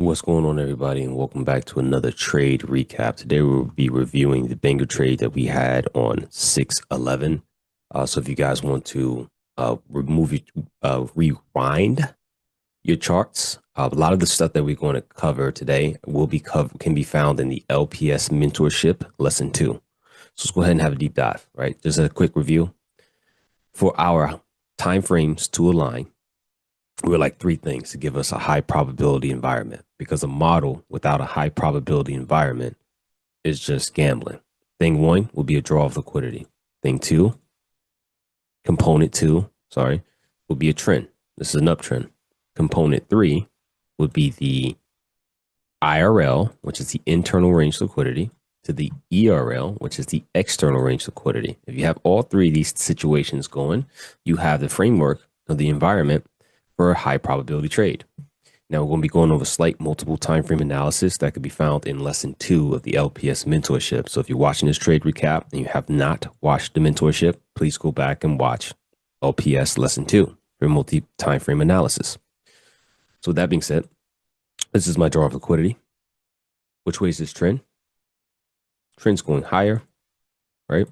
What's going on, everybody, and welcome back to another trade recap. Today we'll be reviewing the banger trade that we had on 6/11. So if you guys want to rewind your charts, a lot of the stuff that we're going to cover today can be found in the LPS Mentorship Lesson 2. So let's go ahead and have a deep dive, right? Just a quick review. For our time frames to align, we would like three things to give us a high probability environment, because a model without a high probability environment is just gambling. Thing one will be a draw of liquidity. Thing two, component two, sorry, will be a trend. This is an uptrend. Component three would be the IRL, which is the internal range liquidity, to the ERL, which is the external range liquidity. If you have all three of these situations going, you have the framework of the environment for a high probability trade. Now we're going to be going over slight multiple time frame analysis that could be found in lesson 2 of the LPS mentorship. So if you're watching this trade recap and you have not watched the mentorship, please go back and watch LPS lesson 2 for multi time frame analysis. So with that being said, this is my draw of liquidity. Which way is this trend? Trend's going higher, right?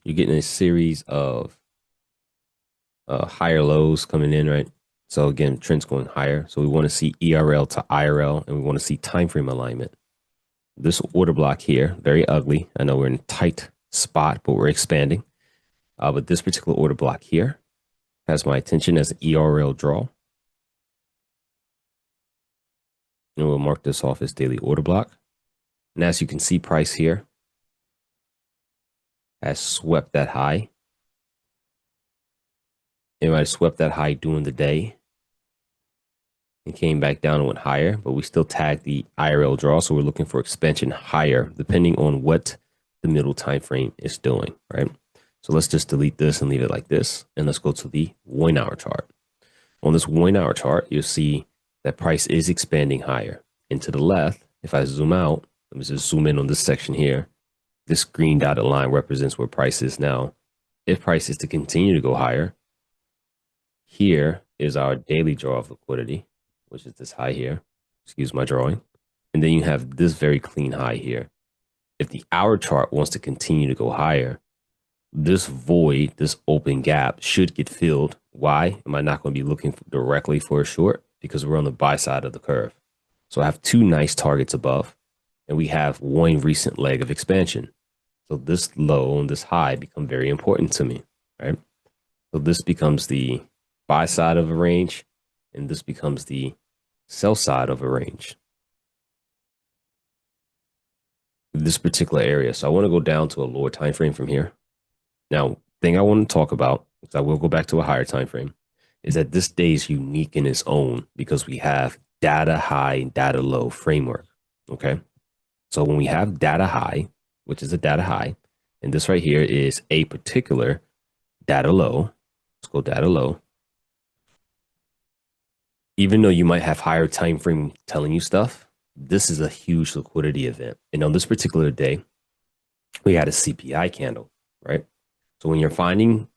You're getting a series of higher lows coming in, right? So again, trend's going higher. So we want to see ERL to IRL, and we want to see time frame alignment. This order block here, very ugly. I know we're in a tight spot, but we're expanding. But this particular order block here has my attention as an ERL draw. And we'll mark this off as daily order block. And as you can see, price here has swept that high. It might have swept that high during the day and came back down and went higher, but we still tagged the IRL draw. So we're looking for expansion higher, depending on what the middle time frame is doing, right? So let's just delete this and leave it like this. And let's go to the 1 hour chart. On this 1 hour chart, you'll see that price is expanding higher. And to the left, if I zoom out, let me just zoom in on this section here. This green dotted line represents where price is now. If price is to continue to go higher, here is our daily draw of liquidity, which is this high here. Excuse my drawing. And then you have this very clean high here. If the hour chart wants to continue to go higher, this void, this open gap should get filled. Why am I not going to be looking directly for a short? Because we're on the buy side of the curve. So I have two nice targets above, and we have one recent leg of expansion. So this low and this high become very important to me, right? So this becomes the buy side of a range, and this becomes the sell side of a range. This particular area. So I want to go down to a lower time frame from here. Now, thing I want to talk about, because I will go back to a higher time frame, is that this day is unique in its own because we have data high and data low framework. Okay. So when we have data high, which is a data high, and this right here is a particular data low. Let's go data low. Even though you might have higher time frame telling you stuff, this is a huge liquidity event. And on this particular day, we had a CPI candle, right? So when you're finding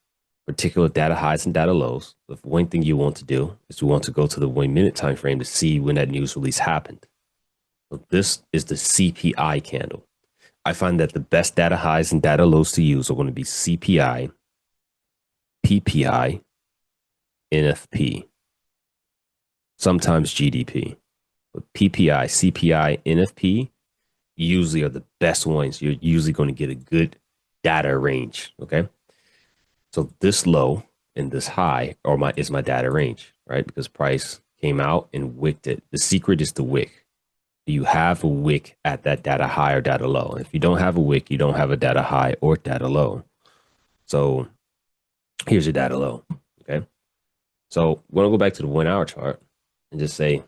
particular data highs and data lows, the one thing you want to do is you want to go to the 1 minute time frame to see when that news release happened. So this is the CPI candle. I find that the best data highs and data lows to use are going to be CPI, PPI, NFP, sometimes GDP. But PPI, CPI, NFP usually are the best ones. You're usually going to get a good data range, okay? So this low and this high is my data range, right? Because price came out and wicked it. The secret is the wick. Do you have a wick at that data high or data low? If you don't have a wick, you don't have a data high or data low. So here's your data low, okay? So we're going to go back to the 1 hour chart and just say,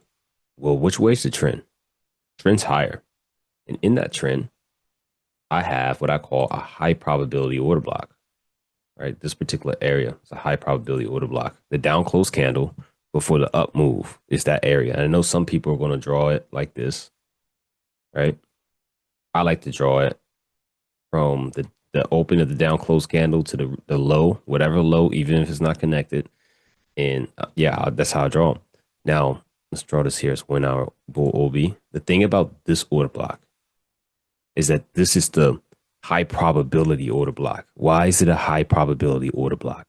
well, which way is the trend? Trend's higher. And in that trend, I have what I call a high probability order block, right? This particular area is a high probability order block. The down close candle before the up move is that area. And I know some people are going to draw it like this, right? I like to draw it from the open of the down close candle to the low, whatever low, even if it's not connected. And yeah, that's how I draw them. Now, Let's draw this here as 1 hour bull OB. The thing about this order block is that this is the high probability order block. Why is it a high probability order block?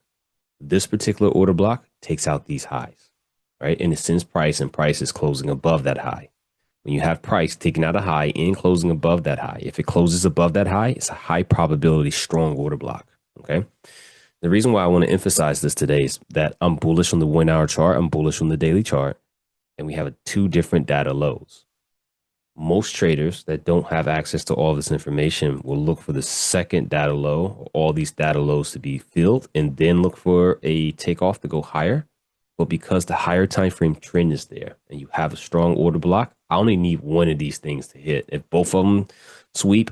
This particular order block takes out these highs, right? And it sends price, and price is closing above that high. When you have price taking out a high and closing above that high, if it closes above that high, it's a high probability strong order block. Okay. The reason why I want to emphasize this today is that I'm bullish on the 1 hour chart, I'm bullish on the daily chart, and we have two different data lows. Most traders that don't have access to all this information will look for the second data low, all these data lows to be filled, and then look for a takeoff to go higher. But because the higher time frame trend is there and you have a strong order block, I only need one of these things to hit. If both of them sweep,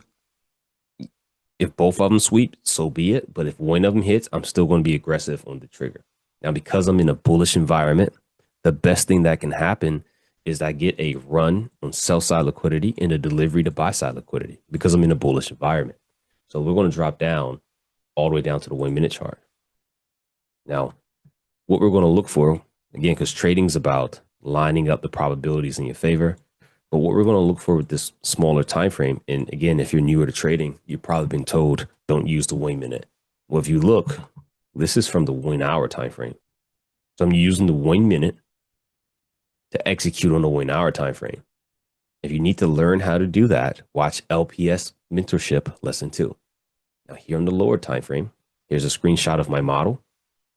so be it. But if one of them hits, I'm still going to be aggressive on the trigger. Now, because I'm in a bullish environment, the best thing that can happen is I get a run on sell side liquidity and a delivery to buy side liquidity because I'm in a bullish environment. So we're going to drop down all the way down to the 1 minute chart. Now, what we're going to look for, again, because trading is about lining up the probabilities in your favor. But what we're going to look for with this smaller time frame, and again, if you're newer to trading, you've probably been told don't use the 1 minute. Well, if you look, this is from the 1 hour time frame. So I'm using the 1 minute to execute on the 1 hour time frame. If you need to learn how to do that, watch LPS Mentorship Lesson 2. Now, here on the lower time frame, here's a screenshot of my model.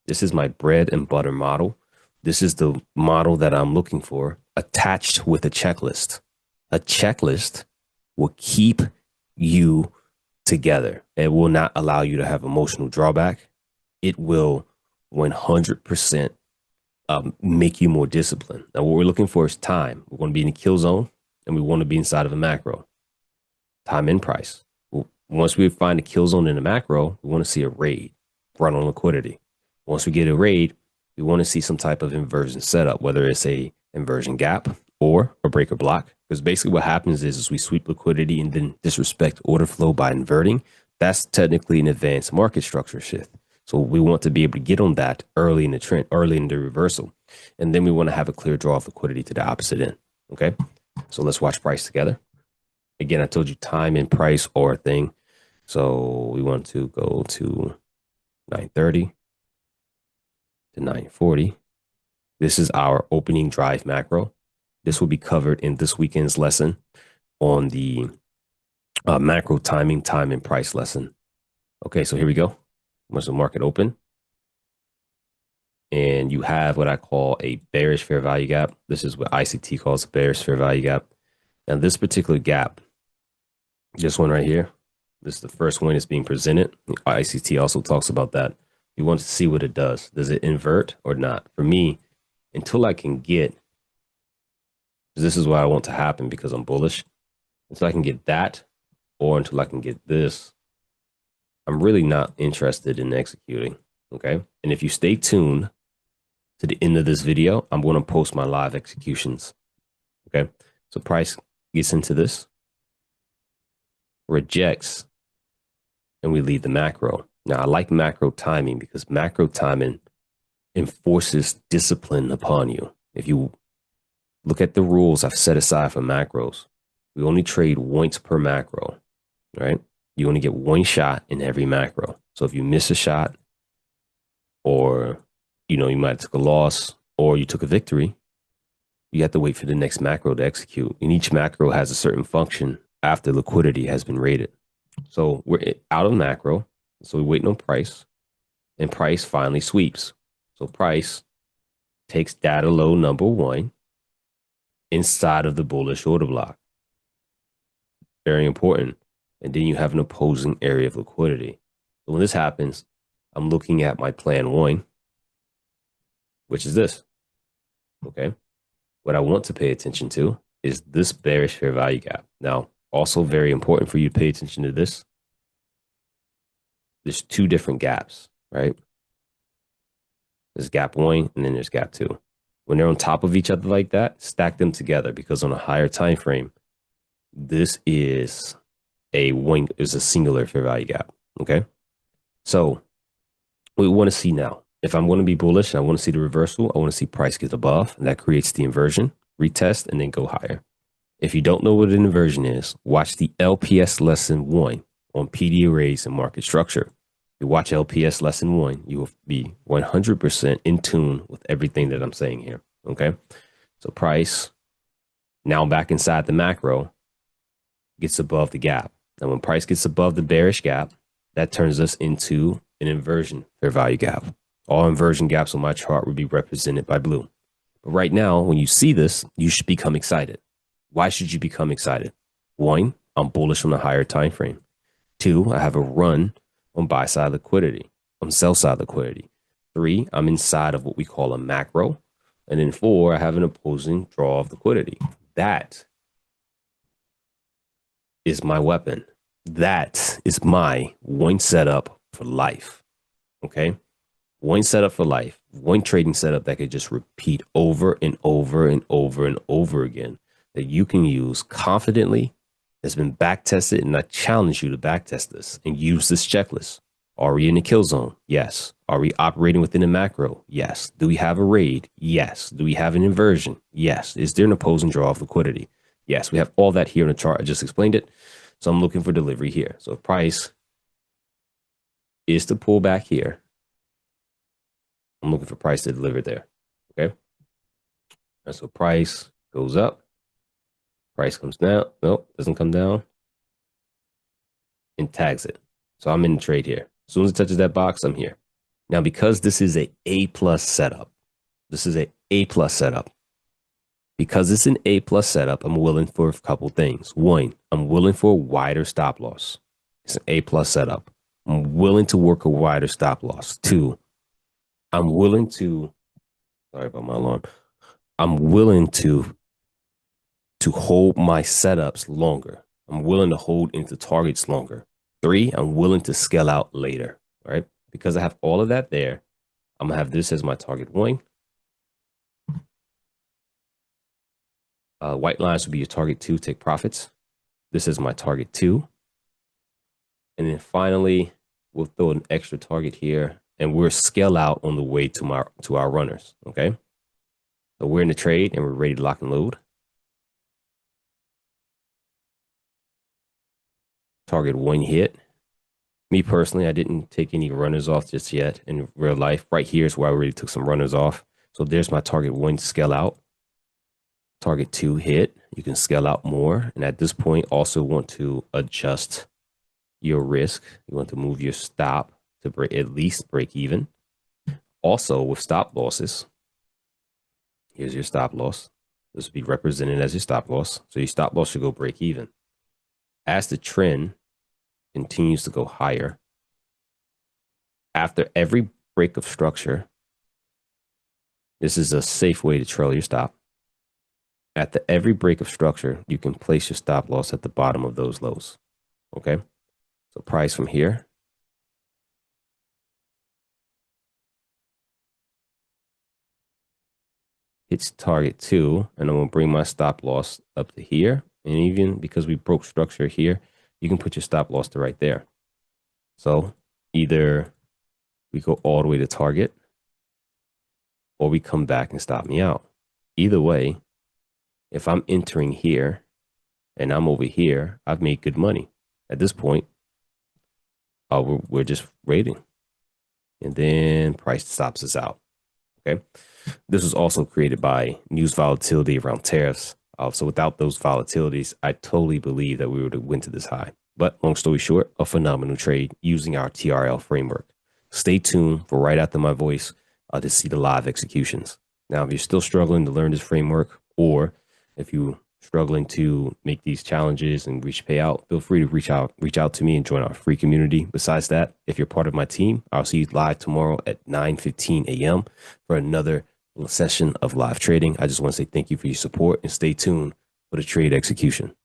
This is my bread and butter model. This is the model that I'm looking for, attached with a checklist. A checklist will keep you together. It will not allow you to have emotional drawback. It will 100% make you more disciplined. Now, what we're looking for is time. We're going to be in a kill zone, and we want to be inside of a macro. Time and price. Once we find a kill zone in a macro, we want to see a raid, run on liquidity. Once we get a raid, we want to see some type of inversion setup, whether it's a inversion gap or a breaker block. Because basically what happens is we sweep liquidity and then disrespect order flow by inverting. That's technically an advanced market structure shift. So we want to be able to get on that early in the trend, early in the reversal. And then we want to have a clear draw of liquidity to the opposite end. Okay. So let's watch price together. Again, I told you time and price are a thing. So we want to go to 930 to 940. This is our opening drive macro. This will be covered in this weekend's lesson on the macro timing, time and price lesson. Okay, so here we go. Once the market open, and you have what I call a bearish fair value gap. This is what ICT calls a bearish fair value gap. And this particular gap, this one right here, this is the first one that's being presented. ICT also talks about that. You want to see what it does. Does it invert or not? For me, until I can get, this is what I want to happen because I'm bullish, until I can get that, or until I can get this, I'm really not interested in executing. Okay. And if you stay tuned to the end of this video, I'm going to post my live executions. Okay. So price gets into this, rejects, and we leave the macro. Now, I like macro timing because macro timing enforces discipline upon you. If you look at the rules I've set aside for macros, we only trade once per macro, right? You only get one shot in every macro. So if you miss a shot, or, you might have took a loss, or you took a victory, you have to wait for the next macro to execute. And each macro has a certain function after liquidity has been rated. So we're out of macro. So we're waiting on price, and price finally sweeps. So price takes data low number 1 inside of the bullish order block. Very important. And then you have an opposing area of liquidity. So when this happens, I'm looking at my plan 1, which is this. Okay. What I want to pay attention to is this bearish fair value gap. Now, also very important for you to pay attention to this. There's 2 different gaps, right? There's gap 1 and then there's gap 2. When they're on top of each other like that, stack them together, because on a higher time frame, this is a singular fair value gap. Okay. So we want to see now, if I'm going to be bullish and I want to see the reversal, I want to see price get above, and that creates the inversion. retest, and then go higher. If you don't know what an inversion is, watch the LPS lesson 1 on PD arrays and market structure. If you watch LPS lesson 1, you will be 100% in tune with everything that I'm saying here. Okay. So price, now back inside the macro, gets above the gap. And when price gets above the bearish gap, that turns us into an inversion fair value gap. All inversion gaps on my chart would be represented by blue. But right now, when you see this, you should become excited. Why should you become excited? 1, I'm bullish on the higher time frame. 2, I have a run on buy side liquidity, on sell side liquidity. 3, I'm inside of what we call a macro. And then 4, I have an opposing draw of liquidity. That is my weapon. That is my one setup for life. Okay. One setup for life, one trading setup that could just repeat over and over and over and over again, that you can use confidently, has been back tested, and I challenge you to back test this and use this checklist. Are we in the kill zone? Yes. Are we operating within a macro? Yes. Do we have a raid? Yes. Do we have an inversion? Yes. Is there an opposing draw of liquidity? Yes. We have all that here in the chart. I just explained it. So I'm looking for delivery here. So if price is to pull back here, I'm looking for price to deliver there. Okay. And so price goes up. Price comes down. Nope, doesn't come down. And tags it. So I'm in the trade here. As soon as it touches that box, I'm here. Now, because this is a A+ setup, this is a A+ setup. Because it's an A+ setup, I'm willing for a couple things. 1, I'm willing for a wider stop loss. It's an A+ setup. I'm willing to work a wider stop loss. 2, I'm willing to, sorry about my alarm. I'm willing to hold my setups longer. I'm willing to hold into targets longer. 3, I'm willing to scale out later, right? Because I have all of that there, I'm gonna have this as my target 1. White lines would be your target 2, take profits. This is my target 2. And then finally, we'll throw an extra target here, and we're scale out on the way to our runners, okay? So we're in the trade and we're ready to lock and load. Target 1 hit. Me personally, I didn't take any runners off just yet in real life. Right here is where I already took some runners off. So there's my target 1 scale out. Target 2 hit. You can scale out more. And at this point, also want to adjust your risk. You want to move your stop to at least break even. Also, with stop losses, here's your stop loss. This will be represented as your stop loss. So your stop loss should go break even. As the trend continues to go higher, after every break of structure, this is a safe way to trail your stop. After every break of structure, you can place your stop loss at the bottom of those lows. Okay. So price from here. Hits target 2, and I'm going to bring my stop loss up to here. And even because we broke structure here, you can put your stop loss to right there. So either we go all the way to target, or we come back and stop me out. Either way, if I'm entering here and I'm over here, I've made good money. At this point, we're just waiting. And then price stops us out. Okay. This was also created by news volatility around tariffs. So without those volatilities, I totally believe that we would have went to this high. But long story short, a phenomenal trade using our TRL framework. Stay tuned for right after my voice to see the live executions. Now, if you're still struggling to learn this framework, or if you're struggling to make these challenges and reach payout, feel free to reach out to me and join our free community. Besides that, if you're part of my team, I'll see you live tomorrow at 9:15 a.m. for another session of live trading. I just want to say thank you for your support and stay tuned for the trade execution.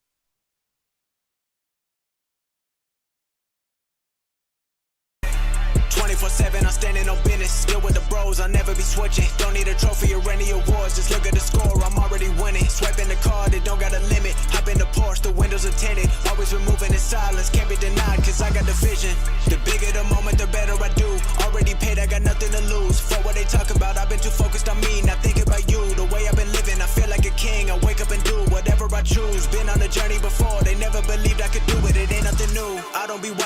I'm standing on business, still with the bros, I'll never be switching. Don't need a trophy or any awards, just look at the score, I'm already winning. Swiping the card, it don't got a limit. Hop in the Porsche, the windows are tinted. Always been moving in silence, can't be denied, cause I got the vision. The bigger the moment, the better I do. Already paid, I got nothing to lose. For what they talk about, I've been too focused on me, not thinking about you. The way I've been living, I feel like a king.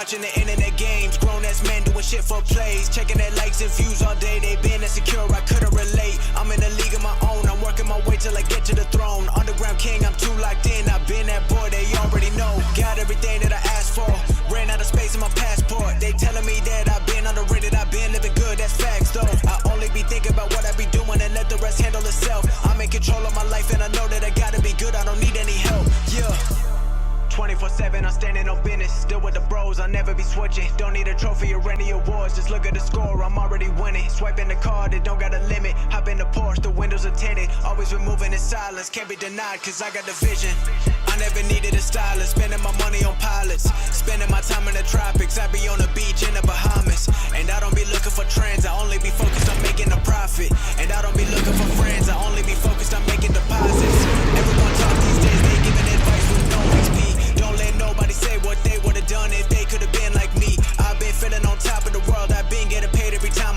watching the internet games. Grown ass men doing shit for plays. Checking their likes and views all day. They been insecure, I couldn't relate. I'm in a league of my own. I'm working my way till I get to the throne. Underground king, I'm too locked in. I've been that boy, they already know. Got everything that I asked for. Ran out of space in my passport. They telling me that I've been underrated. I've been living good, that's facts though. I only be thinking about what I be doing and let the rest handle itself. I'm in control of my life and I know that I gotta be good. I don't need any help. Yeah. 24/7, I'm standing on business. Still with the bros, I'll never be switching. Don't need a trophy or any awards. Just look at the score, I'm already winning. Swiping the card, it don't got a limit. Hop in the Porsche, the windows are tinted. Always been moving in silence, can't be denied, cause I got the vision. I never needed a stylist, spending my money on pilots. Spending my time in the tropics, I be on the beach in the Bahamas. And I don't be looking for trends, I only be focused on making a profit. And I don't be looking for friends, I only be focused on making deposits. Everyone talk these days, they giving advice with no XP. Don't let nobody say what they would've done if they could've been like me. I've been feeling on top of the world, I've been getting paid every time